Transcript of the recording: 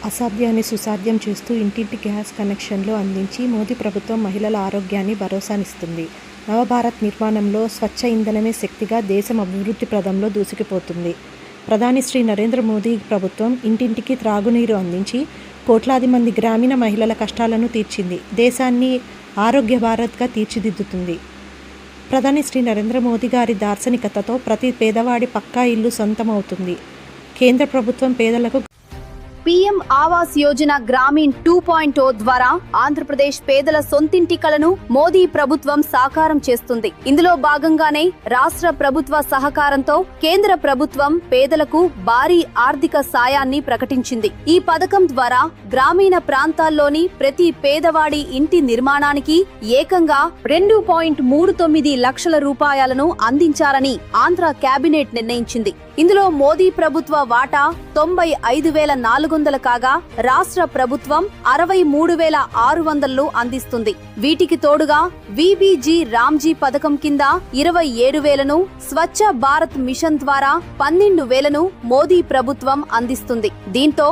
అసాధ్యాన్ని సుసాధ్యం చేస్తూ ఇంటింటి గ్యాస్ కనెక్షన్లు అందించి మోదీ ప్రభుత్వం మహిళల ఆరోగ్యాన్ని భరోసానిస్తుంది. నవభారత్ నిర్మాణంలో స్వచ్ఛ ఇంధనమే శక్తిగా దేశం అభివృద్ధి ప్రదంలో దూసుకుపోతుంది. ప్రధాని శ్రీ నరేంద్ర మోదీ ప్రభుత్వం ఇంటింటికి త్రాగునీరు అందించి కోట్లాది మంది గ్రామీణ మహిళల కష్టాలను తీర్చింది. దేశాన్ని ఆరోగ్య భారత్గా తీర్చిదిద్దుతుంది. ప్రధాని శ్రీ నరేంద్ర మోదీ గారి దార్శనికతతో ప్రతి పేదవాడి పక్కా ఇల్లు సొంతమవుతుంది. కేంద్ర ప్రభుత్వం పేదలకు పీఎం ఆవాస్ యోజన గ్రామీణ్ 2.0 ద్వారా ఆంధ్రప్రదేశ్ పేదల సొంతింటి కలను మోదీ ప్రభుత్వం సాకారం చేస్తుంది. ఇందులో భాగంగానే రాష్ట్ర ప్రభుత్వ సహకారంతో కేంద్ర ప్రభుత్వం పేదలకు భారీ ఆర్థిక సాయాన్ని ప్రకటించింది. ఈ పథకం ద్వారా గ్రామీణ ప్రాంతాల్లోని ప్రతి పేదవాడి ఇంటి నిర్మాణానికి ఏకంగా 2.39 లక్షల రూపాయలను అందించాలని ఆంధ్ర కేబినెట్ నిర్ణయించింది. ఇందులో మోదీ ప్రభుత్వ వాటా 95,400 కాగా రాష్ట్ర ప్రభుత్వం 63,600 అందిస్తుంది. వీటికి తోడుగా విబిజి రామ్జీ పథకం కింద 27,000ను, స్వచ్ఛ భారత్ మిషన్ ద్వారా 12,000ను మోదీ ప్రభుత్వం అందిస్తుంది. దీంతో